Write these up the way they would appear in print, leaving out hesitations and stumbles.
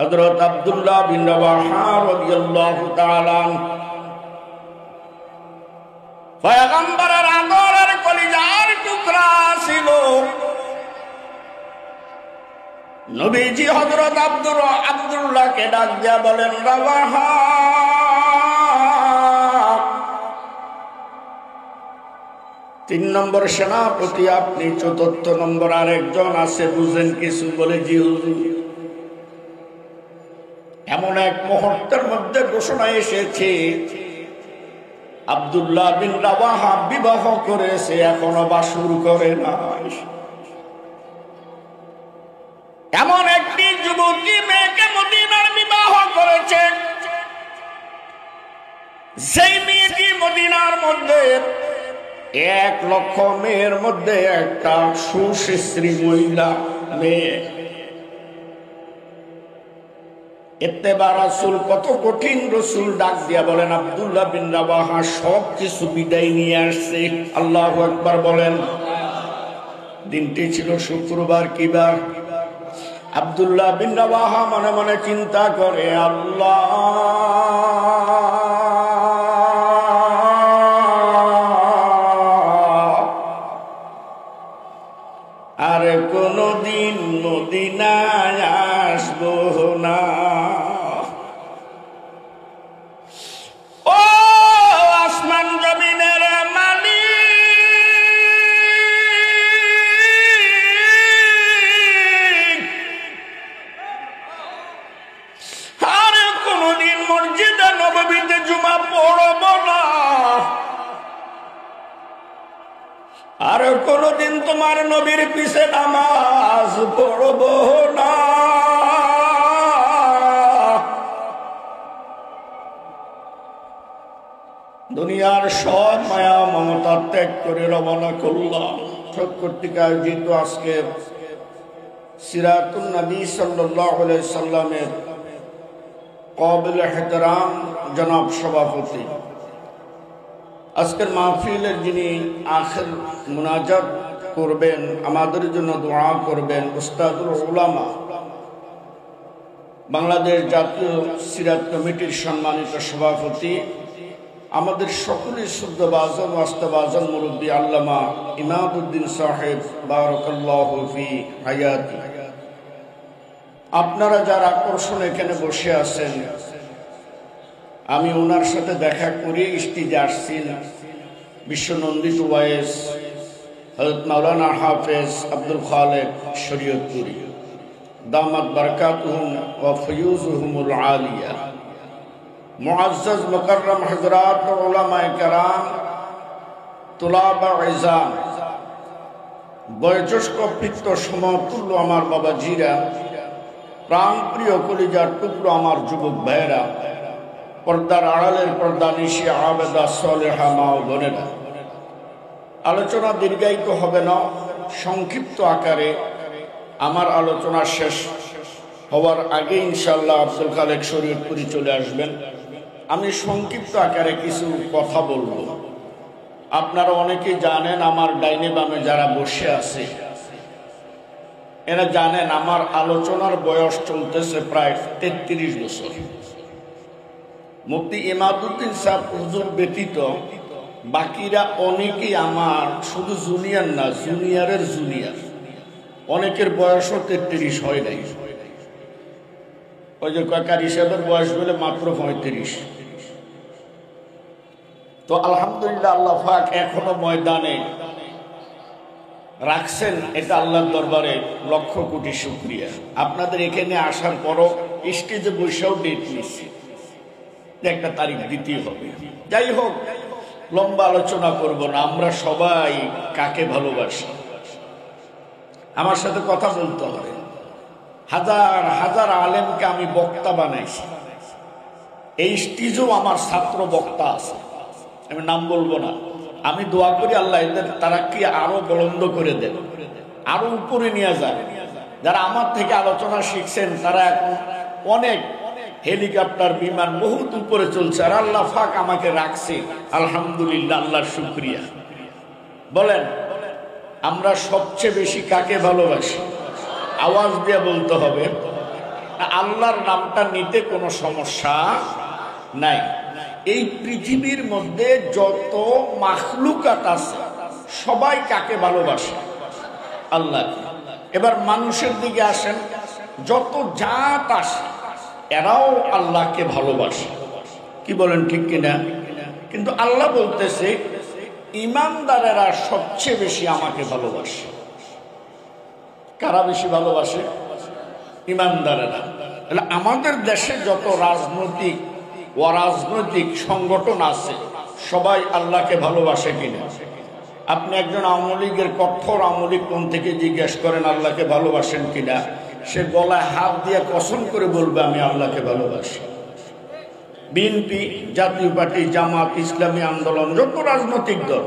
হযরত আব্দুল্লাহ বিন রাওয়াহা রাদিয়াল্লাহু তাআলা পয়গম্বরের আদরের কলিজার টুকরা ছিল। নবীজি হযরত আব্দুল্লাহকে ডাক দিয়া বলেন, রাওয়াহা, 3 নম্বর সেনাপতি আপনি, 4র্থ নম্বর আরেকজন আছে, বুঝেন কিছু? বলে, জি হুজুর। এমন এক মুহূর্তের মধ্যে ঘোষণা এসেছে, আব্দুল্লাহ বিন রাওয়াহা বিবাহ করেছে, এখনো বাসর করে নাই। এমন একটি যুবতী মেয়েকে মদিনার বিবাহ করেছে, সেই মেয়েটি মদিনার মধ্যে 1 লক্ষ মেয়ের মধ্যে একটা সুশ্রী মহিলা মেয়ে। ইত্তেবা রাসূল কত কঠিন। রাসূল ডাক দিয়া বলেন, আব্দুল্লাহ বিন রাওয়াহা সব কিছু বিদায় নিয়ে আসছে। আল্লাহু আকবার বলেন। দিনটি ছিল শুক্রবার। কি বার? আব্দুল্লাহ বিন রাওয়াহা মনে মনে চিন্তা করে, আল্লাহ, আর কোনদিন মদিনায় আসবো না। ও আসমান জমিনের মালিক, আর কোনদিন মসজিদে নববীতে জুমা পড়ব না, আর কোনদিন তোমার নবীর পিছে নামাজ পড়ব না। দুনিয়ার সব মায়া মমতা ত্যাগ করে রওনা করলাম। কর্তৃক আয়োজিত আজকে সিরাতুন নবী সাল্লাল্লাহু আলাইহি সাল্লামের কাবিল ইহতিরাম জনাব সভাপতি, আজকের মাহফিলের যিনি আখির মুনাজাত করবেন, আমাদের জন্য দোয়া করবেন, উস্তাদুল উলামা, বাংলাদেশ জাতীয় সিরাত কমিটির সম্মানিত সভাপতি, আমাদের সকলের শুদ্ধবাজন ওয়াস্তাবাজন মুরব্বী আল্লামা ইমাদউদ্দিন সাহেব বারাকাল্লাহু ফি হায়াতি। আপনারা যারা আকর্ষণ এখানে বসে আছেন, আমি ওনার সাথে দেখা করে ইস্তিজে আসছি। বিশ্বনন্দিত ওয়াইস হযরত মাওলানা হাফেজ আব্দুল খালেক শরীয়তপুরী দামাত বারাকাতুহুম ওয়া ফয়ুজুহুমুল আলিয়া, মুআজ্জাজ মুকাররম হযরত উলামায়ে কেরাম, তুলাবা ইজাম, বয়োজ্যেষ্ঠ পিতৃ সমতুল্য আমার বাবাজিরা, প্রাণপ্রিয় কলিজার টুকরো আমার যুবক ভাইয়েরা, পর্দার আড়ালের পর্দা নিশি আবেদা সালেহা মা ও বোনেরা, আলোচনা দীর্ঘায়িত হবে না, সংক্ষিপ্ত আকারে আমার আলোচনা শেষ হওয়ার আগে ইনশাআল্লাহ আব্দুল খালেক শরীয়তপুরী চলে আসবেন। আমি সংক্ষিপ্ত আকারে কিছু কথা বলবো। আপনারা অনেকেই জানেন, আমার ডাইনে বামে যারা বসে আছে এরা জানেন আমার আলোচনার বয়স চলতেছে প্রায় 33 বছর। মুফতি ইমাদউদ্দিন সাহেব হুজুর ব্যতীত বাকিরা অনেকেই আমার শুধু জুনিয়র না, জুনিয়রের জুনিয়র। অনেকের বয়সও 33 হয় নাই। ওই যে কাকার হিসাবের বয়স বলে মাত্র 35। তো আলহামদুলিল্লাহ, আল্লাহ পাক এখনো ময়দানে রাখছেন, এটা আল্লাহর দরবারে লক্ষ কোটি শুকরিয়া। আপনাদের এখানে আসার পরও স্টেজে বসেও ডেট নিচ্ছি, একটা তারিখ দিতেই হবে। যাই হোক, লম্বা আলোচনা করব না। আমরা সবাই কাকে ভালোবাসি? আমার সাথে কথা বলতে হবে। হাজার হাজার আলেমকে আমি বক্তা বানাইছি। এই স্টেজেও আমার ছাত্র বক্তা আছে, আমি নাম বলবো না। আমি দোয়া করি আল্লাহ এদের তারাক্কি আরো বলন্দ করে দেন, আরো উপরে নিয়ে যান। যারা আমার থেকে আলোচনা শিখছেন তারা এখন অনেক হেলিকপ্টার, বিমান বহুত উপরে চলছে, আর আল্লাহ পাক আমাকে রাখছে। আলহামদুলিল্লাহ, আল্লাহর শুকরিয়া। বলেন, আমরা সবচেয়ে বেশি কাকে ভালোবাসি? আওয়াজ দিয়ে বলতে হবে। আল্লাহর নামটা নিতে কোনো সমস্যা নাই। এই পৃথিবীর মধ্যে যত মাখলুকাত আছে সবাই কাকে ভালোবাসে? আল্লাহকে। এবার মানুষের দিকে আসেন, যত জাত আসে এরাও আল্লাহকে ভালোবাসে। কি বলেন, ঠিক কিনা? কিন্তু আল্লাহ বলতেছে ইমানদারেরা সবচেয়ে বেশি আমাকে ভালোবাসে। কারা বেশি ভালোবাসে? ইমানদারেরা। তাহলে আমাদের দেশে যত রাজনৈতিক অরাজনৈতিক সংগঠন আছে সবাই আল্লাহকে ভালোবাসে কিনা? আপনি একজন আওয়ামী লীগের কঠোর আওয়ামী লীগ কোন থেকে জিজ্ঞেস করেন আল্লাহকে ভালোবাসেন কিনা, সে গলায় হাত দিয়ে কসম করে বলবে আমি আল্লাহকে ভালোবাসি। বিএনপি, জাতীয় পার্টি, জামাত, ইসলামী আন্দোলন, যত রাজনৈতিক দল,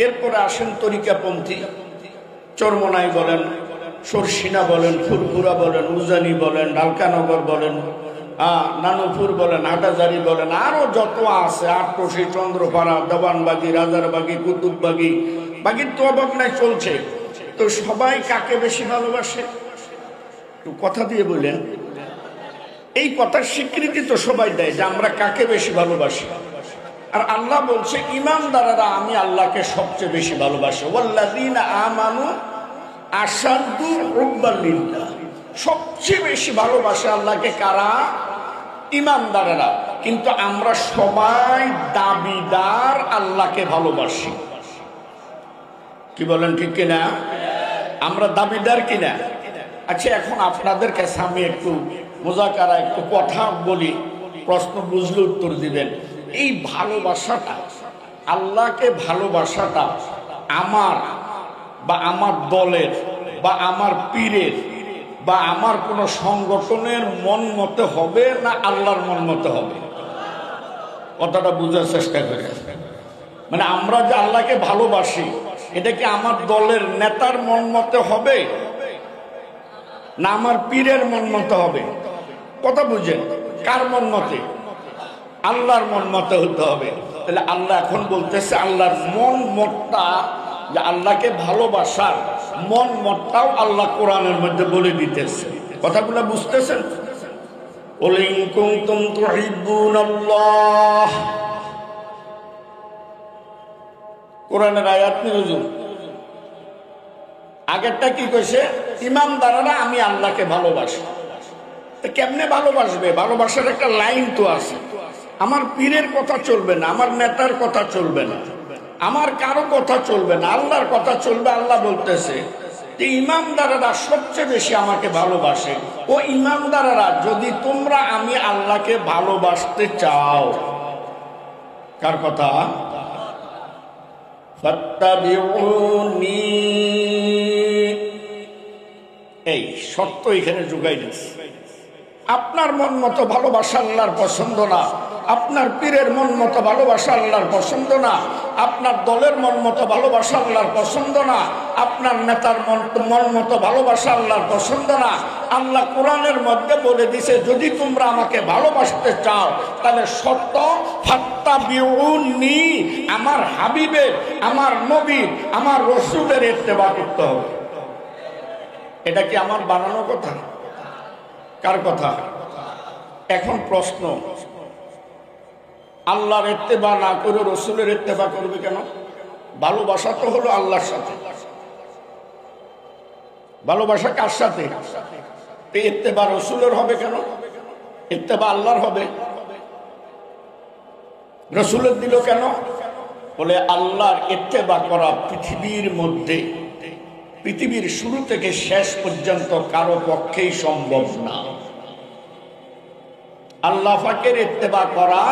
এরপরে আসেন তরিকাপন্থী, চরমনাই বলেন, সরসিনা বলেন, ফুরফুরা বলেন, উজানি বলেন, ঢালকানগর বলেন, নানুপুর বলেন, হাটাজারি বলেন, আরো যত আছে, আটরশি, চন্দ্রপাড়া, দেওয়ানবাগি, রাজারবাগি, কুতুববাগি, বাগির তো অভাব নাই, চলছে। তো সবাই কাকে বেশি ভালোবাসে? কথা দিয়ে বললেন, এই কথার স্বীকৃতি তো সবাই দেয় যে আমরা কাকে বেশি ভালোবাসি। আর আল্লাহ বলছে ইমানদারেরা আমি আল্লাহকে সবচেয়ে বেশি ভালোবাসি। ওয়াল্লাযীনা আমানু আশাদ্দু হুব্বান লিল্লাহ, সবচেয়ে বেশি ভালোবাসে আল্লাহকে কারা? ইমানদারেরা। কিন্তু আমরা সবাই দাবিদার আল্লাহকে ভালোবাসি। কি বলেন, ঠিক কিনা? আমরা দাবিদার কিনা? আচ্ছা, এখন আপনাদের কাছে আমি একটু মুযাকারা, একটু কথা বলি, প্রশ্ন বুঝলে উত্তর দিবেন। এই ভালোবাসাটা, আল্লাহকে ভালোবাসাটা আমার বা আমার দলের বা আমার পীরের বা আমার কোনো সংগঠনের মন মতে হবে না আল্লাহর মন মতে হবে? কথাটা বুঝার চেষ্টা করে। মানে আমরা যে আল্লাহকে ভালোবাসি এটা কি আমার দলের নেতার মন মতে হবে না আমার পীরের মন মতে হবে? কথা বুঝেন, কার মন মতে? আল্লাহর মন মতে হতে হবে। তাহলে আল্লাহ এখন বলতেছে আল্লাহর মন মতটা, যে আল্লাহকে ভালোবাসার মন মতটাও আল্লাহ কোরআনের মধ্যে বলে দিতেছে। কথাগুলো বুঝতেছেন? কুল ইন কুনতুম তুহিব্বুনাল্লাহ, কোরআনের আয়াত নিউজুল। আগেরটা কি কইছে? ইমানদাররা আমি আল্লাহকে ভালোবাসি। তো কেমনে ভালোবাসবে? ভালোবাসার একটা লাইন তো আছে। আমার পীরের কথা চলবে না, আমার নেতার কথা চলবে না, আমার কারো কথা চলবে না, আল্লাহর কথা চলবে। আল্লাহ বলতেছে যে ইমানদারেরা সবচেয়ে বেশি আমাকে ভালোবাসে। ও ইমানদারেরা, যদি তোমরা আমি আল্লাহকে ভালোবাসতে চাও, কার কথা? ফাত্তাবিউনি, এই শর্ত এখানে যোগাই দিচ্ছে। আপনার মন মতো ভালোবাসা আল্লাহর পছন্দ না, আপনার পীরের মন মতো ভালোবাসা আল্লাহর পছন্দ না, আপনার দলের মন মতো ভালোবাসা আল্লাহর পছন্দ না, আপনার নেতার মন মতো ভালোবাসা আল্লাহর পছন্দ না। আল্লাহ কোরআনের মধ্যে বলে দিছে যদি তোমরা আমাকে ভালোবাসতে চাও তাহলে শর্ত ফাত্তাবিউনি, আমার হাবিবের, আমার নবীর, আমার রসূলের ইত্তেবা করতে হবে। এটা কি আমার বানানো কথা? কার কথা? এখন প্রশ্ন, আল্লাহর ইত্তেবা না করে রসূলের ইত্তেবা করবে কেন? ভালোবাসা তো হলো আল্লাহর সাথে। ভালোবাসা কার সাথে? ইত্তেবা রসূলের হবে কেন? ইত্তেবা আল্লাহর হবে। রসূলের দিল কেন? বলে আল্লাহর ইত্তেবা করা পৃথিবীর মধ্যে, পৃথিবীর শুরু থেকে শেষ পর্যন্ত কারো পক্ষেই সম্ভব না। আল্লাহ পাকের ইত্তেবা করা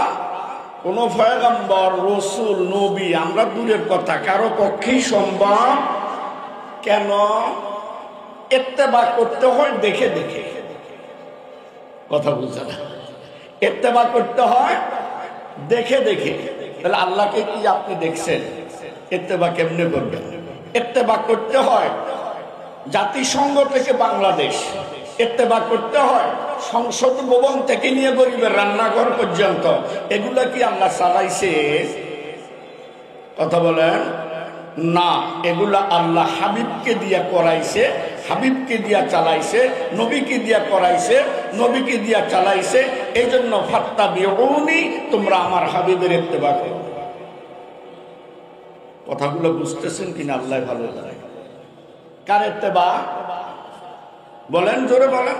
কোন পয়গম্বর, রসূল, নবী, আমরা দূরের কথা, কারো পক্ষেই সম্ভব কেন? ইত্তেবা করতে হয় দেখে দেখে। কথা বুঝছে না? ইত্তেবা করতে হয় দেখে দেখে। তাহলে আল্লাহকে কি আপনি দেখছেন? ইত্তেবা কেমনে করবেন? ইত্তেবা করতে হয় জাতিসংঘ থেকে বাংলাদেশ, ইত্তেবা করতে হয় সংসদ ভবন থেকে নিয়ে গরিবের রান্নাঘর পর্যন্ত। এগুলা কি আল্লাহ চালাইছে? কথা বলেন না, এগুলা আল্লাহ হাবিবকে দিয়ে করাইছে। হাবিবকে দিয়া চালাইছে, নবীকে দিয়া করাইছে, নবীকে দিয়া চালাইছে। এই জন্য ফাত্তাবিউনি, তোমরা আমার হাবিবের ইত্তেবা করো। কথাগুলো বুঝতেছেন কিনা আল্লাহ ভালো জানে। কার ইত্তেবা বলেন, জোরে বলেন।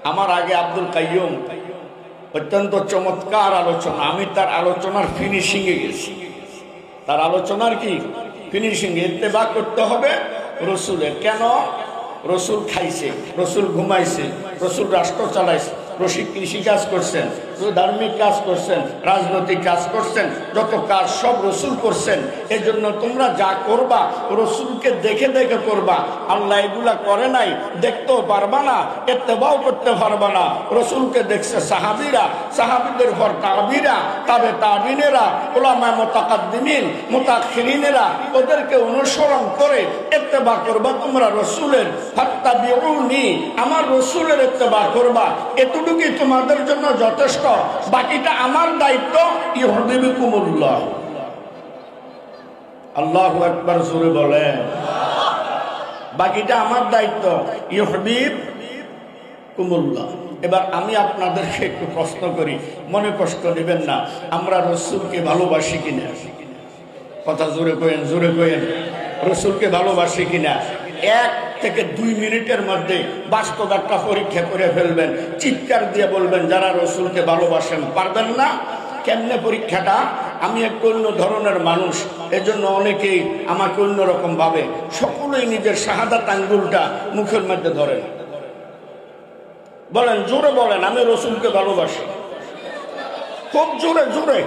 আমার আগে আব্দুল কাইয়ুম অত্যন্ত চমৎকার আলোচনা, আমি তার আলোচনার ফিনিশিং এ গেছি। তার আলোচনার কি ফিনিশিং? ইত্তেবা করতে হবে রসুলের। কেন? রসুল খাইছে, রসুল ঘুমাইছে, রসুল রাষ্ট্র চালাইছে, রসিক কৃষি কাজ করছেন, ধার্মিক কাজ করছেন, রাজনৈতিক কাজ করছেন, যত কাজ সব রসুল করছেন। এই জন্য তোমরা যা করবা রসুলকে দেখে দেখে করবা। আল্লাহ এগুলা করে নাই, দেখতেও পারবা না, ইত্তেবাও করতে পারবা না। রসুলকে দেখছে সাহাবীরা, সাহাবীদের পর তাবিরা, তাবে তাবিনেরা, উলামায়ে মুতাকাদ্দিমিন, মুতাআখিরিনেরা, ওদেরকে অনুসরণ করে ইত্তেবা করবা তোমরা রসুলের। ফাত্তাবিউনি, আমার রসুলের ইত্তেবা করবা। এতটুকুই তোমাদের জন্য যথেষ্ট। বাকিটা আমার দায়িত্ব। ইউহিব্বুকুমুল্লাহ। আল্লাহু আকবার, জোরে বলেন। বাকিটা আমার দায়িত্ব। ইউহিব্বুকুমুল্লাহ। এবার আমি আপনাদেরকে একটু প্রশ্ন করি, মনে কষ্ট নেবেন না। আমরা রসুলকে ভালোবাসি কিনা? কথা জোরে কইেন, জোরে কইেন। রসুলকে ভালোবাসি কিনা? 1 থেকে 2 মিনিটের মধ্যে বাস্তব একটা পরীক্ষা করে ফেলবেন, চিৎকার দিয়ে বলবেন যারা রসুলকে ভালোবাসেন। পারবেন না? কেমনে পরীক্ষাটা? আমি একটু অন্য ধরনের মানুষ, এজন্য অনেকেই আমাকে অন্যরকম ভাবে। সকলেই নিজের শাহাদাত আঙ্গুলটা মুখের মধ্যে ধরেন, বলেন, জোরে বলেন, আমি রসুলকে ভালোবাসি। খুব জোরে জোরে।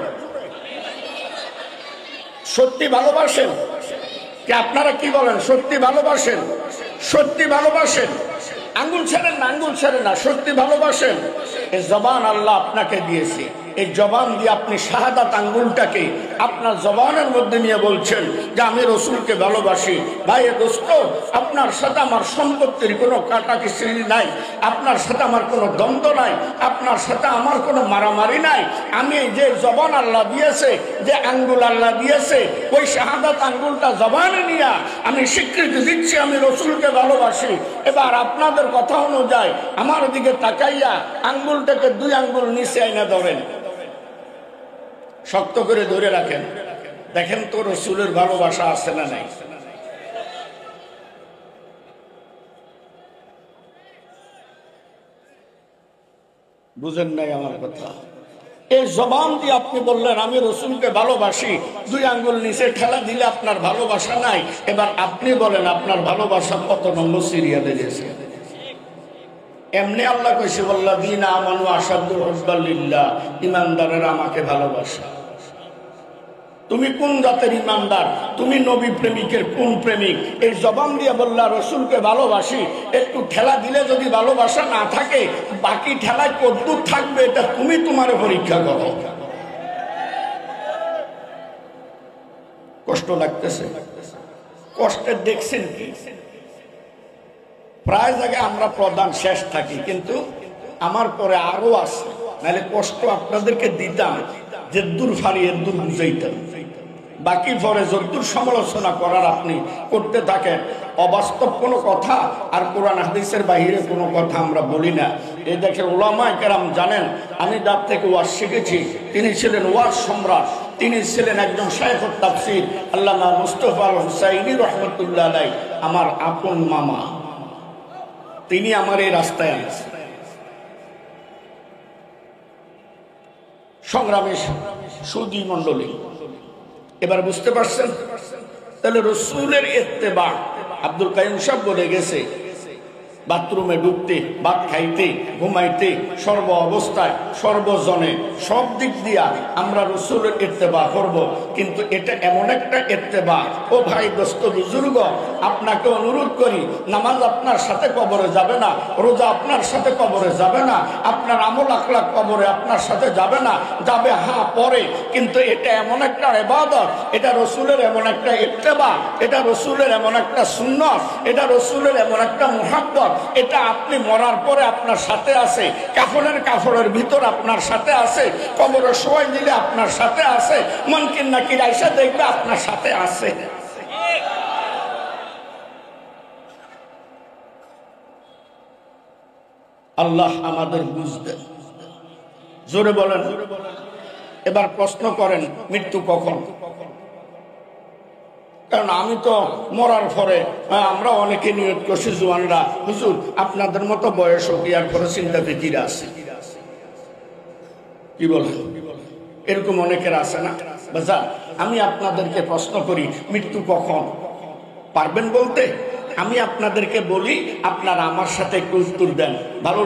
সত্যি ভালোবাসেন কি? আপনারা কি বলেন? সত্যি ভালোবাসেন? সত্যি ভালোবাসেন? আঙ্গুল ছেড়েন না, আঙ্গুল ছেড়েন না। সত্যি ভালোবাসেন? এই জবান আল্লাহ আপনাকে দিয়েছে, এই জবান দিয়ে আপনি শাহাদাত আঙ্গুলটাকে আপনার জবানের মধ্যে নিয়ে বলছেন যে আমি রসুলকে ভালোবাসি। ভাই দোস্ত, আপনার সাথে আমার সম্পত্তির কোনো কাটাকিচুরি নাই, আপনার সাথে আমার কোনো দ্বন্দ্ব নাই, আপনার সাথে আমার কোনো মারামারি নাই। আমি যে জবান আল্লাহ দিয়েছে, যে আঙ্গুল আল্লাহ দিয়েছে, ওই শাহাদাত আঙ্গুলটা জবানে নিয়ে আমি স্বীকৃতি দিচ্ছি আমি রসুলকে ভালোবাসি। এবার আপনাদের কথা অনুযায়ী আমার দিকে তাকাইয়া আঙ্গুলটাকে 2 আঙ্গুল নিচে আইনা ধরেন, শক্ত করে ধরে রাখেন। দেখেন তো রসুলের ভালোবাসা আছে না নাই? বুঝেন নাই আমার কথা? এই জবান দিয়ে আপনি বললেন আমি রসুলকে ভালোবাসি, 2 আঙ্গুল নিচে ঠেলা দিলে আপনার ভালোবাসা নাই। এবার আপনি বলেন আপনার ভালোবাসা কত নম্বর সিরিয়ালে গেছে? এমনি আল্লাহ কইছে ওয়াল্লাযীনা আমানু আশাদ্দু হুব্বাল লিল্লাহ, ঈমানদারেরা আমাকে ভালোবাসে। তুমি কোন জাতের ঈমানদার? তুমি নবী প্রেমিকের কোন প্রেমিক? এই জবান দিয়ে বললা রসুলকে ভালোবাসি, একটু ঠেলা দিলে যদি ভালোবাসা না থাকে, বাকি ঠেলায় কতদূর থাকবে এটা তুমি তোমারে পরীক্ষা করো। কষ্ট লাগতেছে? কষ্টের দেখছেন কি? প্রায় জায়গায় আমরা প্রধান শেষ থাকি, কিন্তু আমার পরে আরো আছে, নাহলে কষ্ট আপনাদেরকে দিতাম, যে দূর ফারিয়ে দূর বুঝাইতাম। বাকি পরে যদ্দূর সমালোচনা করার আপনি করতে থাকেন। অবাস্তব কোনো কথা আর কোরআন হাদিসের বাহিরে কোনো কথা আমরা বলি না। এই দেখে উলামায়ে কেরাম জানেন, আমি যার থেকে ওয়াজ শিখেছি তিনি ছিলেন ওয়াজ সম্রাট, তিনি ছিলেন একজন শাইখুত তাফসীর আল্লামা মুস্তাফা আল হুসাইনি রহমাতুল্লাহ আলাইহি, আমার আপন মামা। তিনি আমার এই রাস্তায় আনছেন। সংগ্রামী সুধী মণ্ডলী, এবার বুঝতে পারছেন? তাহলে রসুলের ইত্তেবা, আব্দুল কাইয়ুম সাহেব বলে গেছে, বাথরুমে ঢুকতে, ভাত খাইতে, ঘুমাইতে, সর্ব অবস্থায়, সর্বজনে, সব দিক দিয়া আমরা রসুলের ইত্তেবা করব। কিন্তু এটা এমন একটা ইত্তেবা, ও ভাই দোস্ত বুজুর্গ, আপনাকে অনুরোধ করি, নামাজ আপনার সাথে কবরে যাবে না, রোজা আপনার সাথে কবরে যাবে না, আপনার আমল আখলাক কবরে আপনার সাথে যাবে না, যাবে হ্যাঁ পরে, কিন্তু এটা এমন একটা ইবাদত, এটা রসুলের এমন একটা ইত্তেবা, এটা রসুলের এমন একটা সুন্নাত, এটা রসুলের এমন একটা মুহাব্বত, এটা আপনি মরার পরে আপনার সাথে আছে, কাফনের ভিতর আপনার সাথে আছে, কবরে শোয়াই দিলে আপনার সাথে আছে, মুনকির নাকির আইসা দেখবে আপনার সাথে আছে। আল্লাহ আমাদের বুঝ দেন। জোরে বলেন। এবার প্রশ্ন করেন মৃত্যু কখন? কারণ আমি তো মরার পরে আমরা অনেকে নিয়ত করছি জোয়ানরা, হুজুর আপনাদের মতো বয়স বিয়ার পরে চিন্তা ফিকির আছে, কি বলেন? এরকম অনেকের আছে না? বাজা আমি আপনাদেরকে প্রশ্ন করি মৃত্যু কখন পারবেন বলতে? আমি আপনাদেরকে বলি, আপনারা আমার সাথে একটু উত্তর দেন। ভালো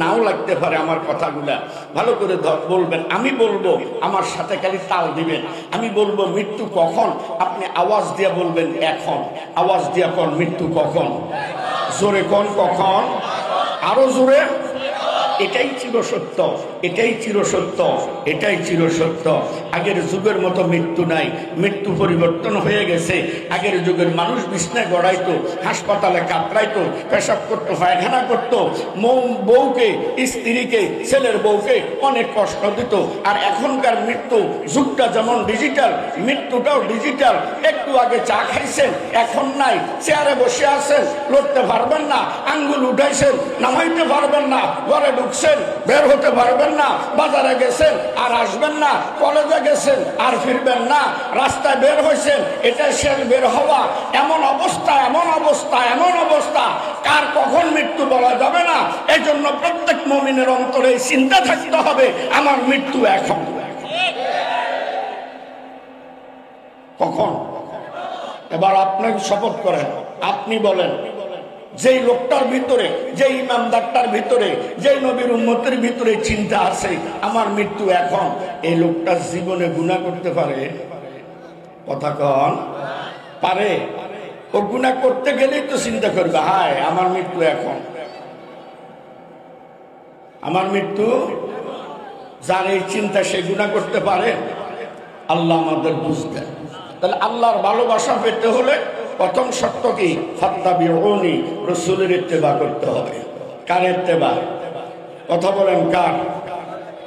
নাও লাগতে পারে আমার কথাগুলা, ভালো করে বলবেন। আমি বলবো, আমার সাথে খালি তাল দিবেন। আমি বলবো মৃত্যু কখন, আপনি আওয়াজ দিয়ে বলবেন এখন। আওয়াজ দিয়ে কোন মৃত্যু কখন? জোরে কোন কখন? আরো জোরে। এটাই চিরসত্য, এটাই চিরসত্য, এটাই চিরসত্য। আগের যুগের মতো মৃত্যু নাই, মৃত্যু পরিবর্তন হয়ে গেছে। আগের যুগের মানুষ বিছনায় গড়াইতো, হাসপাতালে কাতরাইতো, পেশাব করতো, পায়খানা করতো, বউকে, স্ত্রীকে, ছেলের বউকে অনেক কষ্ট দিত। আর এখনকার মৃত্যু যুগটা যেমন ডিজিটাল, মৃত্যুটাও ডিজিটাল। একটু আগে চা খাইছেন, এখন নাই, চেয়ারে বসে আছেন, লড়তে পারবেন না, আঙ্গুল উঠাইছেন, নামাইতে পারবেন না, ঘরে ঢুকছেন, বের হতে পারবেন না, বাজারে গেছেন আর আসবেন না, কলেজে গেছেন আর ফিরবেন না, রাস্তায় বের হয়েছেন, এটা শেষ বের হওয়া। এমন অবস্থা, এমন অবস্থা, এমন অবস্থা, কার কখন মৃত্যু বলা যাবে না। এই জন্য প্রত্যেক মুমিনের অন্তরে চিন্তা থাকতে হবে, আমার মৃত্যু এখন। কখন? এবার আপনাকে শপথ করেন, আপনি বলেন, যেই লোকটার ভিতরে, যে ইমানদারটার ভিতরে, যে নবীর উম্মতের ভিতরে চিন্তা আছে আমার মৃত্যু এখন, এই লোকটা জীবনে গুনাহ করতে পারে? কথা কন, পারে? ও গুনাহ করতে গেলেই তো চিন্তা করবে, হায় আমার মৃত্যু এখন, আমার মৃত্যু। যার এই চিন্তা সে গুনাহ করতে পারে? আল্লাহ আমাদের বুঝবেন। তাহলে আল্লাহর ভালোবাসা পেতে হলে প্রথম শর্ত কি? ফাত্তাবিউনি, রাসূলের ইত্তেবা করতে হবে। কার ইত্তেবা? কথা বলেন কার?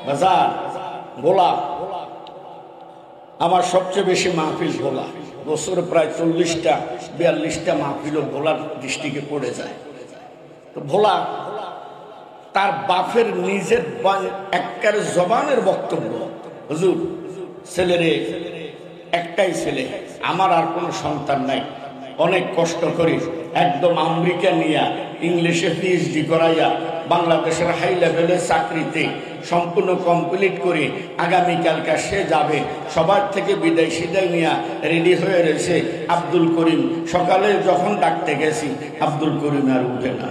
বাজার ভোলা। আমার সবচেয়ে বেশি মাহফিল ভোলা, বছরে প্রায় 40টা 42টা মাহফিলও ভোলার ডিস্ট্রিক্টে পড়ে যায়। তো ভোলা তার বাপের নিজের একবারে জবানের বক্তব্য, হুজুর ছেলেরে, একটাই ছেলে, আমার আর কোনো সন্তান নাই, অনেক কষ্ট করি, একদম আমেরিকা নিয়ে ইংলিশে পিএইচডি করাইয়া বাংলাদেশের হাই লেভেলে চাকরিতে সম্পূর্ণ কমপ্লিট করে আগামীকালকে সে যাবে। সবার থেকে বিদায় সিদায় নিয়ে রেডি হয়ে রয়েছে আব্দুল করিম। সকালে যখন ডাকতে গেছি, আব্দুল করিম আর উঠে না।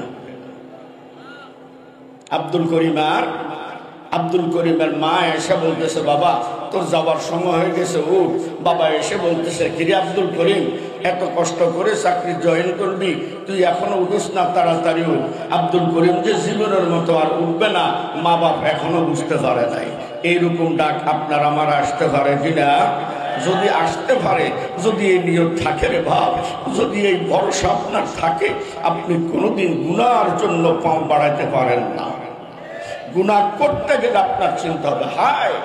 আব্দুল করিমের মা এসে বলতেছে, বাবা তোর যাবার সময় হয়ে গেছে, উঠ। বাবা এসে বলতেছে, কিরে আব্দুল করিম, এত কষ্ট করে চাকরি জয়েন করবি, তুই এখনো উঠিস না, তাড়াতাড়ি উঠ। আব্দুল করিম যে জীবনের মতো আর উঠবে না, মা বাপ এখনো বুঝতে পারে নাই। এইরকম ডাক আপনার আমার আসতে পারে কিনা? যদি আসতে পারে, যদি এই নিয়ত থাকে রে ভাব, যদি এই ভরসা আপনার থাকে, আপনি কোনোদিন গুনার জন্য পাও বাড়াইতে পারেন না। গুনাহ করতে গেলে আপনার চিন্তা হবে, হায়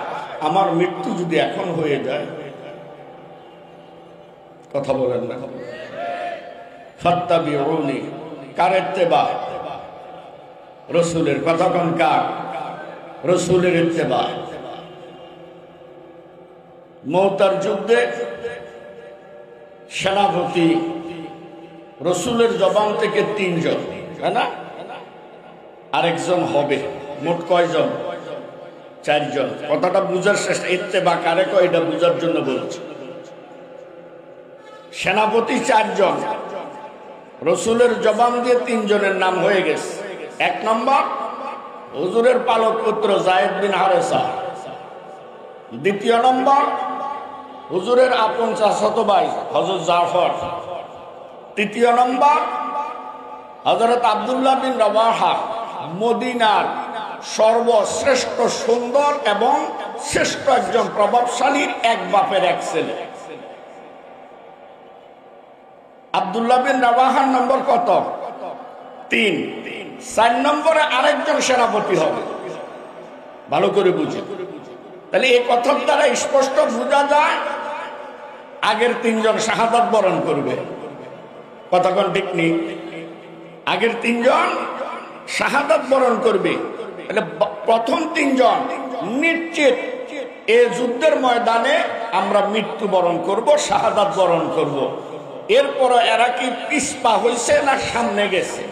আমার মৃত্যু যদি এখন হয়ে যায়। কথা বলেন না? ফাত্তাবিউনি, কার ইত্তেবা? রাসূলের। কথা কোন কার? রাসূলের ইত্তেবা। মওতার যুদ্ধে সেনাপতি রাসূলের জবান থেকে 3 জন, তাই না? আরেকজন হবে, মোট কয়জন? 4 জন। কথাটা বুঝার চেষ্টা, ইত্তেবা কারে কয় এটা বুঝার জন্য বলছি। সেনাপতি 4 জন, রাসূলের জবান দিয়ে 3 জনের নাম হয়ে গেছে। 1 নম্বর হুজুরের পালক পুত্র যায়েদ বিন হারেসা। 2 নম্বর হুজুরের আপন চাচাতো ভাই হযরত জাফর। 3 নম্বর হযরত আব্দুল্লাহ বিন রওয়াহা, মদিনার সর্বশ্রেষ্ঠ সুন্দর এবং শ্রেষ্ঠ একজন প্রভাবশালীর এক বাপের এক ছেলে। আব্দুল্লাহ বিন রওয়াহার নম্বর কত? 3। 4 নম্বরে আরেকজন সেনাপতি হবে। ভালো করে বুঝে। তাহলে এই কথার দ্বারা স্পষ্ট বোঝা যায় আগের 3 জন শাহাদাত বরণ করবে। কথা কোন ঠিক নেই? আগের 3 জন শাহাদাত বরণ করবে। প্রথম তিনজন নিশ্চিত এ যুদ্ধের ময়দানে আমরা মৃত্যুবরণ করব, শাহাদাত বরণ করব। এরপর এরা কি পিছপা হয়েছে না সামনে গেছে?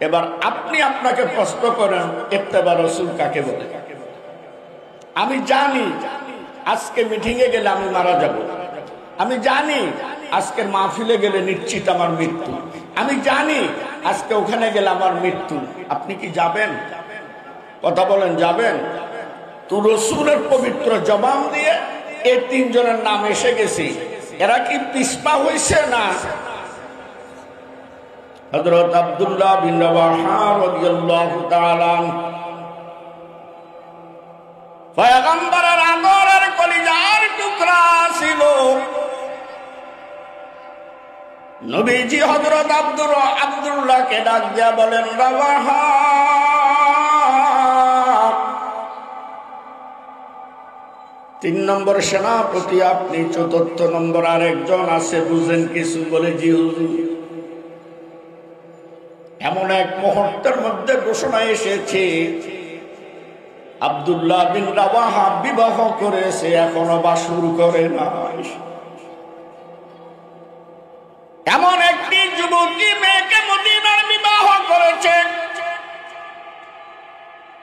এবার আপনি আপনাকে প্রশ্ন করেন ইত্তেবা রাসূল কাকে বলে? আমি জানি আজকে মিটিং এ গেলে আমি মারা যাব, আমি জানি আজকের মাহফিলে গেলে নিশ্চিত আমার মৃত্যু, আমি জানি আজকে ওখানে গেলে আমার মৃত্যু। আপনি কি যাবেন? কথা বলেন, যাবেন? তো রাসূলের পবিত্র জবান দিয়ে এই তিনজনের নাম এসে গেছে, এরা কি পিছপা হয়েছে না? হযরত আব্দুল্লাহ বিন রাওয়াহা রাদিয়াল্লাহু তাআলা পয়গম্বরের আদরের কলিজার টুকরা ছিল। নবীজি হযরত আব্দুল্লাহকে ডাক দিয়া বলেন, রাওয়াহা, 3 নম্বর সেনাপতি আপনি, 4র্থ নম্বর আরেকজন আছে, বুঝেন কিছু? বলে, জি হুজুর। এমন এক মুহূর্তের মধ্যে ঘোষণা এসেছে আব্দুল্লাহ বিন রাওয়াহা বিবাহ করেছে, এখনো বাসর করে নাই। এমন একটি যুবতী মেয়েকে মদিনার বিবাহ করেছে,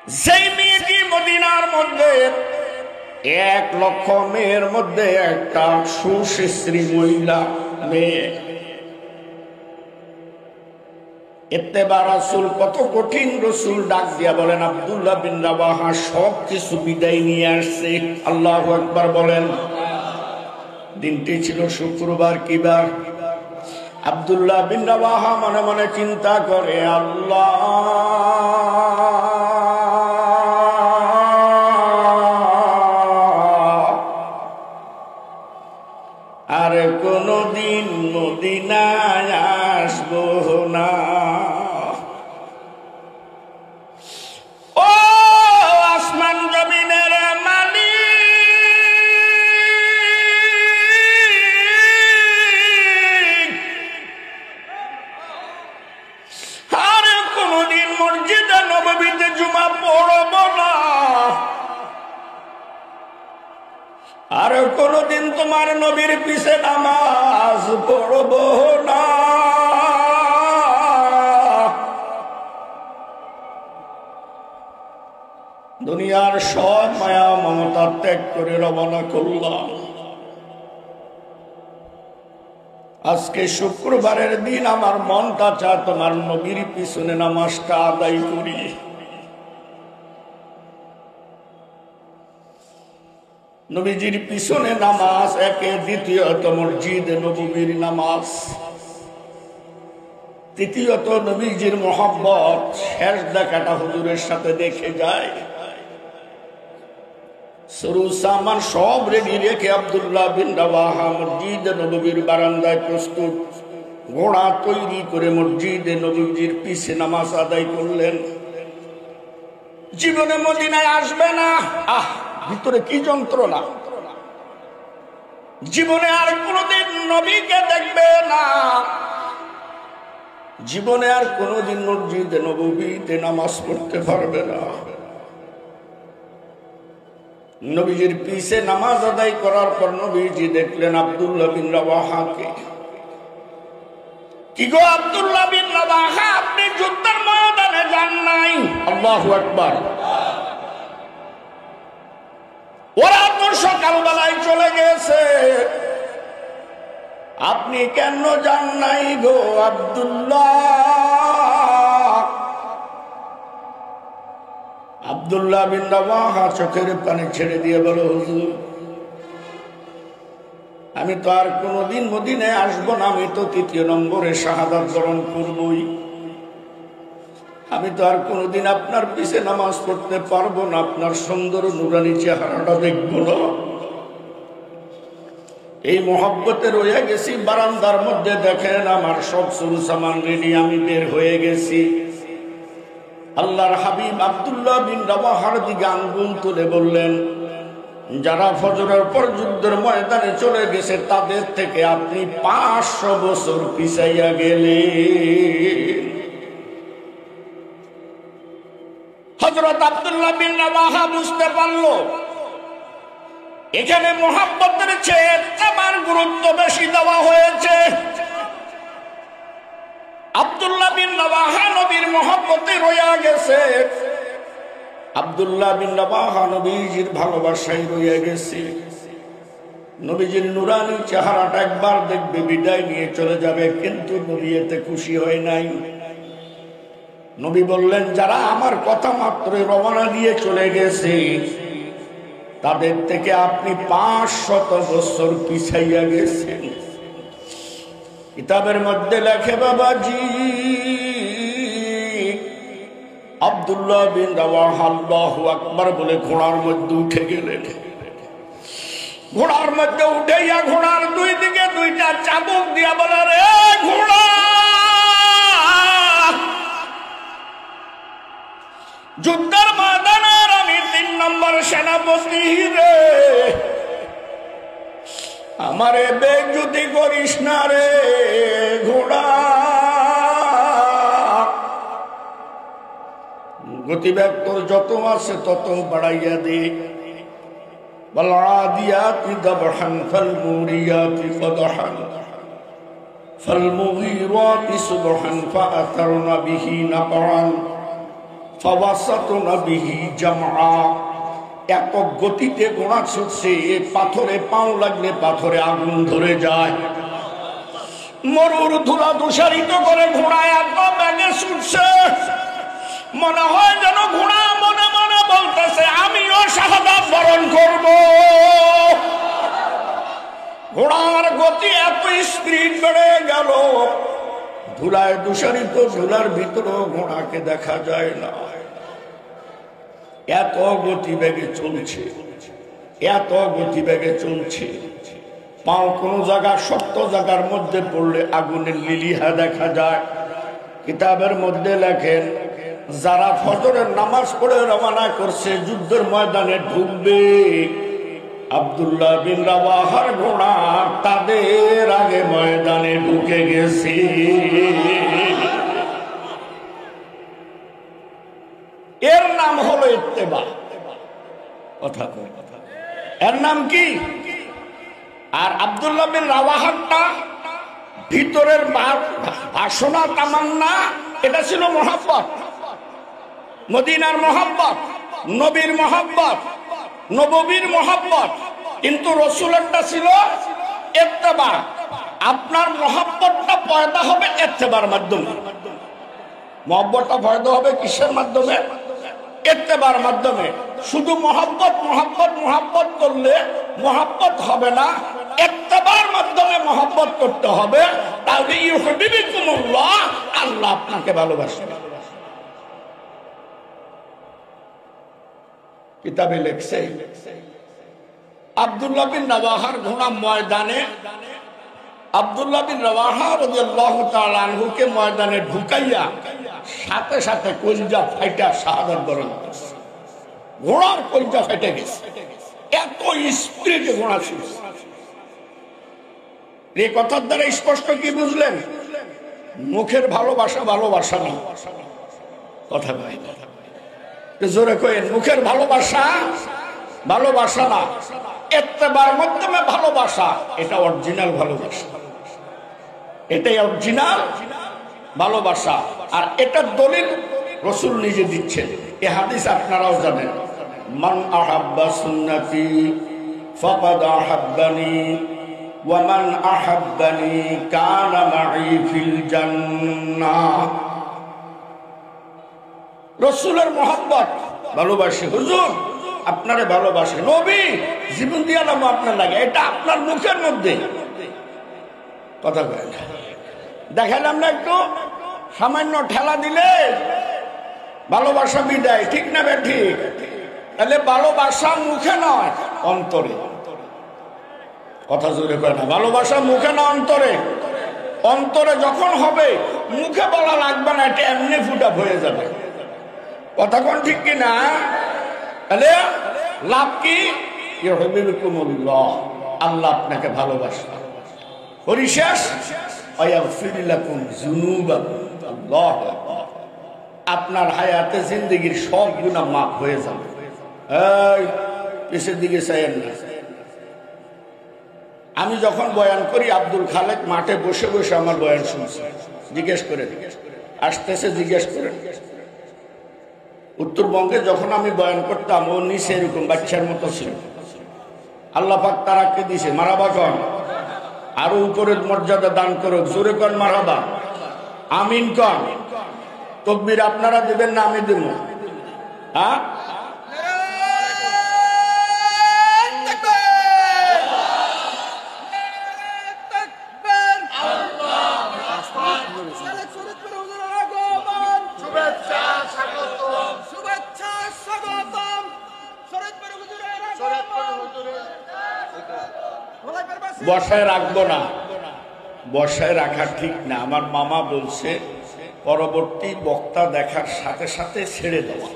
সেই মেয়েটি মদিনার মধ্যে 1 লক্ষ মেয়ের মধ্যে একটা সুশ্রী মহিলা মেয়ে। ইত্তেবা রাসূল কত কঠিন! রাসূল ডাক দিয়া বলেন, আব্দুল্লাহ বিন রাওয়াহা সব কিছু বিদায় নিয়ে আসছে। আল্লাহু আকবার বলেন। দিনটি ছিল শুক্রবার। কি বার? আব্দুল্লাহ বিন রাওয়াহা মনে মনে চিন্তা করে, আল্লাহ, আর কোনদিন মদিনায় আসবো না। ও আসমান জমিনের মালিক, আর কোনদিন মসজিদে নববীতে জুমা পড়ব না, আর কোনদিন তোমার নবীর পিছে নামাজ পড়ব না। দুনিয়ার সব মায়া মমতা ত্যাগ করে রওনা করলাম। আজকে শুক্রবারের দিন আমার মনটা চায় তোমার নবীর পিছনে নামাজটা আদায় করি। নবীজির পিছনে নামাজ একে, দ্বিতীয়ত মসজিদে নববীর নামাজ, তৃতীয়ত নবীজির মহব্বত, শেষ দেখাটা হুজুরের সাথে দেখে যায়। সরু সামান সব রেডি রেখে আব্দুল্লাহ বিন রাওয়াহা মসজিদে নববীর বারান্দায় প্রস্তুত, ঘোড়া তৈরি করে মসজিদে নববীর পিছে নামাজ আদায় করলেন। জীবনে মদিনায় আসবে না। ভিতরে কি যন্ত্রণা! জীবনে আর কোনদিন নবীকে দেখবে না, জীবনে আর কোনদিন মসজিদে নববীতে নামাজ পড়তে পারবে না। নবীজির পিছে নামাজ আদায় করার পর নবীজি দেখলেন আব্দুল্লাহ বিন রাওয়াহাকে। কি গো আব্দুল্লাহ বিন রাওয়াহা, আপনি যুদ্ধের ময়দানে যান নাই? আল্লাহু আকবার। ওরা তো সকালবেলায় চলে গেছে, আপনি কেন যান নাই গো আব্দুল্লাহ? আব্দুল্লাহ বিন রাওয়াহা চোখের পানি ছেড়ে দিয়ে বলে, হুজুর, আমি তো আর কোনদিন মদিনায় আসবো না, আমি তো 3য় নম্বরে শাহাদাত বরণ করবই, আমি তো আর কোনদিন আপনার পিছে নামাজ পড়তে পারবো না, আপনার সুন্দর নুরানি চেহারাটা দেখবো না। এই মহব্বতে রয়ে গেছি। বারান্দার মধ্যে দেখেন আমার সব সুরু সামান রেডি, আমি বের হয়ে গেছি। আল্লাহর হাবিব আব্দুল্লাহ বিন রাওয়াহার দিকে আঙ্গুল তুলে বললেন, যারা ফজরের পর যুদ্ধের ময়দানে চলে গেছে তাদের থেকে আপনি 500 বছর পিছাইয়া গেলেন। হযরত আব্দুল্লাহ বিন রাওয়াহা বুঝতে পারল এখানে মুহাব্বতের চেয়ে ইত্তেবার গুরুত্ব বেশি দেওয়া হয়েছে। আব্দুল্লাহ বিন রাওয়াহা নবীর মুহাব্বতে রয়ে গেছে, আব্দুল্লাহ বিন রাওয়াহা নবীজির ভালোবাসায় রয়ে গেছে। নবীজির নুরানি চেহারাটা একবার দেখবে, বিদায় নিয়ে চলে যাবে, কিন্তু নবী এতে খুশি হয় নাই। নবী বললেন, যারা আমার কথা মাত্র রওনা দিয়ে চলে গেছে তাদের থেকে আপনি 500 বছর পিছাইয়া গেছেন। কিতাবের মধ্যে লেখে বাবাজি, আব্দুল্লাহ বিন রাওয়াহা আল্লাহু আকবার বলে ঘোড়ার মধ্যে উঠে গেলেন। ঘোড়ার মধ্যে উঠেইয়া ঘোড়ার দুই দিকে দুইটা চাবুক দিয়া বলে, রে ঘোড়া, যুদ্ধের ময়দানের আমি 3 নম্বর সেনাপতি রে, আমারে বেজ্জতি করিস না রে ঘোড়া। গতিবেগ তোর যত আছে তত বাড়াইয়া দে। والعاديات ضبحا فالموريات قدحا فالمغيرات صبحا فأثرن به نقعا فوسطن به جمعا। এত গতিতে ঘোড়া ছুটছে, পাথরে পাও লাগলে পাথরে আগুন ধরে যায়। মরুর ধুলা দূষারিত করে ঘোড়া এত বেগে ছুটছে, মনে হয় যেন ঘোড়া মনে মনে বলতেছে আমিও শাহাদাত বরণ করব। ঘোড়ার গতি এত স্পিড বেড়ে গেল, ধুলায় দূষারিত ধুলার ভিতরেও ঘোড়াকে দেখা যায় না। এত গতিবেগে চলছে, এত গতিবেগে চলছে। পাও কোন জায়গা শক্ত জায়গার মধ্যে পড়লে আগুনের লিলিহা দেখা যায়। কিতাবের মধ্যে লেখেন, যারা ফজরের নামাজ পড়ে রওনা করছে যুদ্ধের ময়দানে ঢুকবে, আব্দুল্লাহ বিন রাওয়াহার ঘোড়া তাদের আগে ময়দানে ঢুকে গেছে। এর নাম হলো ইত্তেবা। কথা কয়, এর নাম কি? আর আব্দুল্লাহ বিন রাওয়াহারটা ভিতরের বাসনা তামান্না, এটা ছিল মুহাব্বত, মদিনার মুহাব্বত, নবীর মুহাব্বত, নববীর মুহাব্বত। কিন্তু রাসূলেরটা ছিল ইত্তেবা। আপনার মুহাব্বতটা পয়দা হবে ইত্তেবার মাধ্যমে। মুহাব্বতটা পয়দা হবে কিসের মাধ্যমে? ইত্তেবার মাধ্যমে। শুধু মুহাব্বত মুহাব্বত মুহাব্বত করলে মুহাব্বত হবে না, ইত্তেবার মাধ্যমে মুহাব্বত করতে হবে। তাহলে ইউহিব্বুকুমুল্লাহ, আল্লাহ আপনাকে ভালোবাসবে। কিতাবে লেখছে, আব্দুল্লাহ বিন রাওয়াহার ঘোড়া ময়দানে, আব্দুল্লাহ বিন রাওয়াহা রাদিয়াল্লাহু তাআলা আনহুকে ময়দানে ঢুকাইয়া সাথে সাথে কলিজা ফাইটা শাহাদাত বরণ করছে। ঘোড়ার কলিজা ফেটে গেছে, এত স্পিডে ঘোড়া ছিল। এই কথার দ্বারা স্পষ্ট কি বুঝলেন? মুখের ভালোবাসা ভালোবাসা না, কথা কয় জোরে কয়েন, মুখের ভালোবাসা ভালোবাসা না, ইত্তেবার মাধ্যমে ভালোবাসা, এটা অরিজিনাল ভালোবাসা, এটাই অরিজিনাল ভালোবাসা। আর এটার দলিল রাসূল নিজে দিচ্ছেন। এই হাদিস আপনারাও জানেন, মান আহাব্বা সুন্নতি ফাকাদ আহাব্বানি ওয়া মান আহাব্বানি কানা মাই ফিল জান্নাহ। রাসূলের মুহাব্বত ভালোবাসে, হুজুর আপনারে ভালোবাসে, নবী জীবন দিয়া নাম আপনার লাগে, এটা আপনার মুখের মধ্যে। কথা কয় না, দেখালাম না একটু, সামান্য ঠেলা দিলে ভালোবাসা বিদায়, ঠিক না বে ঠিক? তাহলে ভালোবাসা মুখে নয়, অন্তরে। কথা জোরে কয় না, ভালোবাসা মুখে না অন্তরে। অন্তরে যখন হবে মুখে বলা লাগবে না, এটা এমনি ফুটা হয়ে যাবে। কথা কোন ঠিক কিনা? তাহলে লাভ কি? ইউহিব্বুকুমুল্লাহ, আল্লাহ আপনাকে ভালোবাসে। পরিশেষ, ওয়ায়াগফির লাকুম যুনুবাকুম। আল্লাহু আকবার। আপনার হায়াতে জিন্দগির সব গুনাহ মাফ হয়ে যাবে। এই পিছের দিকে চাইেন না। আমি যখন বয়ান করি আব্দুল খালেক মাঠে বসে বসে আমার বয়ান শুনছে। জিজ্ঞেস করে আসতেছে, জিজ্ঞেস করে। উত্তরবঙ্গে যখন আমি বয়ান করতাম ও নিচে এরকম বাচ্চার মতো ছিল। আল্লাহ পাক তারাকে দিছে, মারাবা কন, আরো উপরের মর্যাদা দান করুক, জোরে কন মারাবা, আমিন কন। তকবীর আপনারা দেবেন না আমি দেব? হ্যাঁ, বসায় রাখবো না, বসায় রাখা ঠিক না। আমার মামা বলছে পরবর্তী বক্তা দেখার সাথে সাথে ছেড়ে দেওয়া।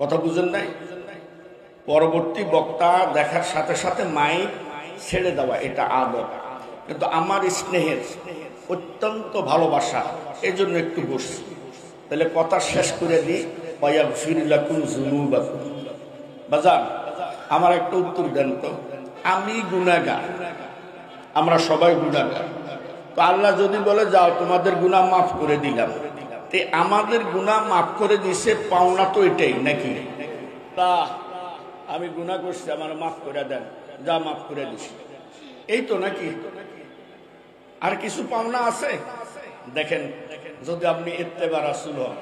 কথা বুঝেন নাই? পরবর্তী বক্তা দেখার সাথে সাথে মাইক ছেড়ে দেওয়া, এটা আদত। কিন্তু আমার স্নেহের অত্যন্ত ভালোবাসা, এই জন্য একটু বসছি। তাহলে কথা শেষ করে দিই। ওয়াগফির লাকুম যুনুবাকুম। বাজান, আমার একটা উত্তর দেন তো। আমি গুনাহগার, আমরা সবাই গুনাহগার। তো আল্লাহ যদি বলে যাও তোমাদের গুনাহ মাফ করে দিলাম, তে আমাদের গুনাহ মাফ করে দিছে, পাওনা তো এটাই নাকি? তা আমি গুনাহ করছি, আমার মাফ করে দেন, যা মাফ করে দিছি, এই তো নাকি? আর কিছু পাওনা আছে? দেখেন, যদি আপনি ইত্তেবা রাসূল হন,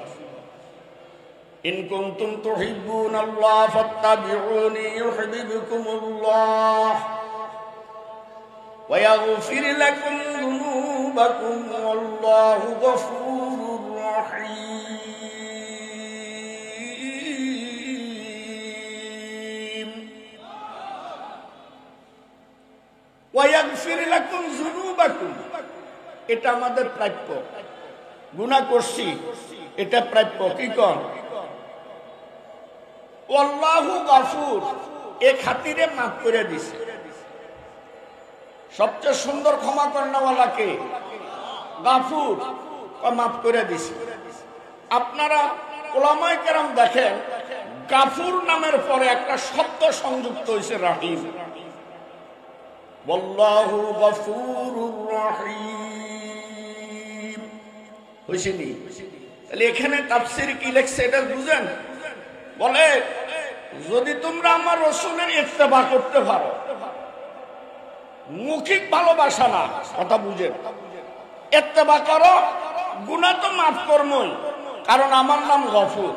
ইন কুনতুম তুহিব্বুনাল্লাহ ফাত্তাবিউনি ইউহিব্বুকুমুল্লাহ ওয়া ইয়াগফির লাকুম যুনুবাকুম ওয়াল্লাহু গফুরুর রহিম। ওয়া ইয়াগফির লাকুম যুনুবাকুম, এটা আমাদের প্রাপ্য। গুনাহ করছি, এটা প্রাপ্য। কি কর? আল্লাহু গফুর, এ খাতিরে মাফ করে দিছে। সবচেয়ে সুন্দর ক্ষমা করনেওয়ালা কে? গফুর, মাফ করে দিছে। আপনারা উলামায়ে কেরাম দেখেন, গফুর নামের পরে একটা শব্দ সংযুক্ত হয়েছে, রহিম। আল্লাহু গফুরুর রহিম হয়েছে নি? তাহলে এখানে তাফসীর কি লেখছে এটা বুঝেন? বলে যদি তোমরা আমার রাসূলের ইত্তেবা করতে পারো, মৌখিক ভালোবাসা না, কথা বুঝেন, ইত্তেবা করো, গুনাহ তো মাফ করবই, কারণ আমার নাম গফুর।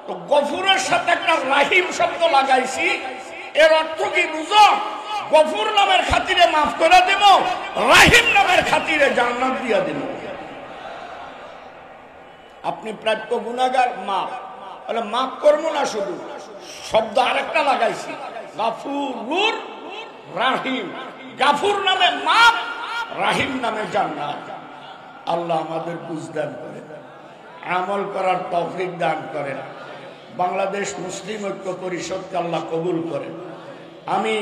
তো গফুরের সাথে একটা রাহিম শব্দ লাগাইছি, এর অর্থ কি বুঝো? গফুর নামের খাতিরে মাফ করে দেব, রাহিম নামের খাতিরে জান্নাত দিয়া দেব। আপনি প্রাপ্য গুনাহগার, মাফ, তাহলে মাফ করবো না, শুধু শব্দ আরেকটা লাগাইছি, গাফুরুর রাহিম। গাফুর নামে মাফ, রাহিম নামে জান্নাত। আল্লাহ আমাদের বুঝ দান করেন, আমল করার তৌফিক দান করেন। বাংলাদেশ মুসলিম ঐক্য পরিষদকে আল্লাহ কবুল করেন। আমি